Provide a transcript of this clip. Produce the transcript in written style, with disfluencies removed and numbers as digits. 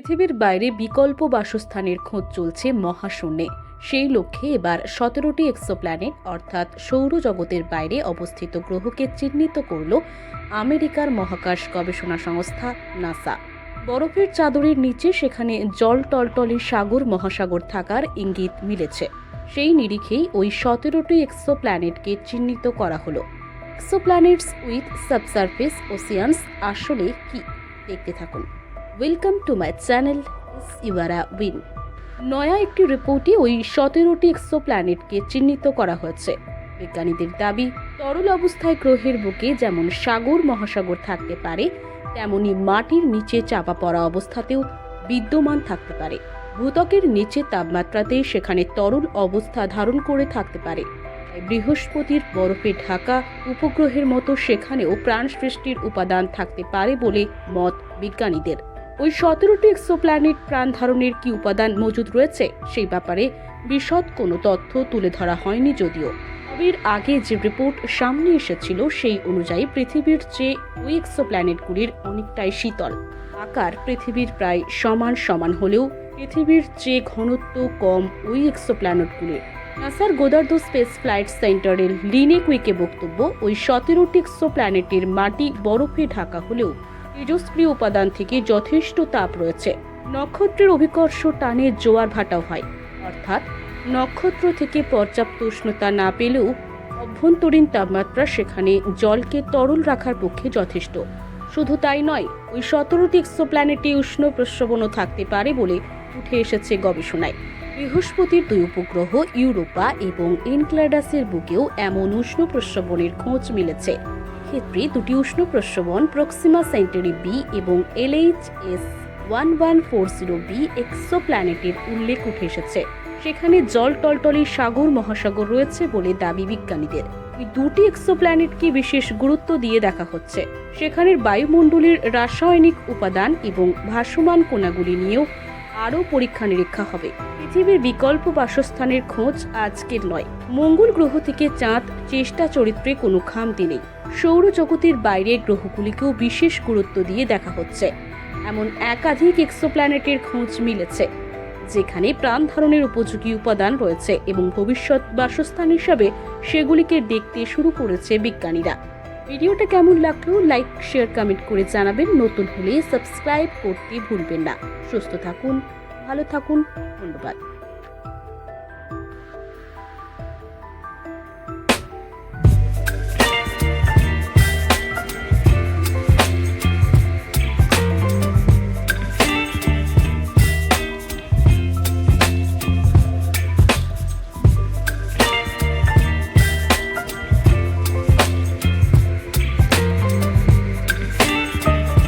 পৃথিবীর বাইরে বিকল্প বাসস্থানের খোঁজ চলছে মহাশূন্যে। সেই লক্ষ্যে এবার 17টি এক্সোপ্ল্যানেট অর্থাৎ সৌরজগতের বাইরে অবস্থিত গ্রহকে চিহ্নিত করল আমেরিকার মহাকাশ গবেষণা সংস্থা নাসা। বরফের চাদরের নিচে সেখানে জল টলটলে সাগর মহাসাগর থাকার ইঙ্গিত মিলেছে। সেই নিরিখেই ওই 17টি এক্সোপ্ল্যানেটকে চিহ্নিত করা হলো। এক্সোপ্ল্যানেটস উইথ সাবসারফেস ওসিয়ানস আসলে কি, দেখতে থাকুন। ওয়েলকাম টু মাই চ্যানেল ইউআরা উইন। নয়া একটি রিপোর্টে ওই 17টি এক্সোপ্ল্যানেটকে চিহ্নিত করা হয়েছে। বিজ্ঞানীদের দাবি, তরল অবস্থায় গ্রহের বুকে যেমন সাগর মহাসাগর থাকতে পারে, তেমনি মাটির নিচে চাপা পড়া অবস্থাতেও বিদ্যমান থাকতে পারে। ভূত্বকের নিচে তাপমাত্রাতে সেখানে তরল অবস্থা ধারণ করে থাকতে পারে। বৃহস্পতির বরফে ঢাকা উপগ্রহের মতো সেখানেও প্রাণ সৃষ্টির উপাদান থাকতে পারে বলে মত বিজ্ঞানীদের। ওই 17টি এক্সোপ্ল্যানেট প্রাণ ধারণের কি উপাদান মজুদ রয়েছে সেই ব্যাপারে বিশদ কোনো তথ্য তুলে ধরা হয়নি। যদিও এর আগে যে রিপোর্ট সামনে এসেছিল সেই অনুযায়ী পৃথিবীর চেয়ে ওই এক্সোপ্ল্যানেটগুলির অনেকটাই শীতল। আকার পৃথিবীর প্রায় সমান সমান হলেও পৃথিবীর চেয়ে ঘনত্ব কম ওই এক্সোপ্ল্যানেটগুলির। নাসার গোদার্ধ স্পেস ফ্লাইট সেন্টারের লিনে কুইকে বক্তব্য, ওই 17টি এক্সোপ্ল্যানেটের মাটি বরফে ঢাকা হলেও তেজস্ক্রিয় উপাদান থেকে যথেষ্ট তাপ রয়েছে। নক্ষত্রের অভিকর্ষ টানে জোয়ার ভাটাও হয়, অর্থাৎ নক্ষত্র থেকে পর্যাপ্ত উষ্ণতা না পেলেও অভ্যন্তরীণ তাপমাত্রা সেখানে জলকে তরল রাখার পক্ষে যথেষ্ট। শুধু তাই নয়, ওই 17টি এক্সোপ্ল্যানেটে উষ্ণ প্রস্রবণও থাকতে পারে বলে উঠে এসেছে গবেষণায়। বৃহস্পতির 2 উপগ্রহ ইউরোপা এবং এনক্লাডাসের বুকেও এমন উষ্ণ প্রস্রবণের খোঁজ মিলেছে। ক্ষেত্রে 2টি উষ্ণ প্রস্রবণ প্রক্সিমা সেন্টারি বি এবং LHS 1140 বি এক্সোপ্ল্যানেটের উল্লেখ উঠে এসেছে। সেখানে জল টলটলে সাগর মহাসাগর রয়েছে বলে দাবি বিজ্ঞানীদের। ওই 2টি এক্সোপ্ল্যানেটকে বিশেষ গুরুত্ব দিয়ে দেখা হচ্ছে। সেখানের বায়ুমণ্ডলের রাসায়নিক উপাদান এবং ভাসমান কণাগুলি নিয়েও আরও পরীক্ষা নিরীক্ষা হবে। পৃথিবীর বিকল্প বাসস্থানের খোঁজ আজকের নয়। মঙ্গল গ্রহ থেকে চাঁদ চেষ্টা চরিত্রে কোনো খামতি নেই। সৌরজগতের বাইরের গ্রহগুলিকেও বিশেষ গুরুত্ব দিয়ে দেখা হচ্ছে। এমন একাধিক এক্সোপ্ল্যানেটের খোঁজ মিলেছে যেখানে প্রাণ ধারণের উপযোগী উপাদান রয়েছে এবং ভবিষ্যৎ বাসস্থান হিসাবে সেগুলিকে দেখতে শুরু করেছে বিজ্ঞানীরা। ভিডিওটা কেমন লাগলো লাইক, শেয়ার, কমেন্ট করে জানাবেন। নতুন হলে সাবস্ক্রাইব করতে ভুলবেন না। সুস্থ থাকুন, ভালো থাকুন, ধন্যবাদ।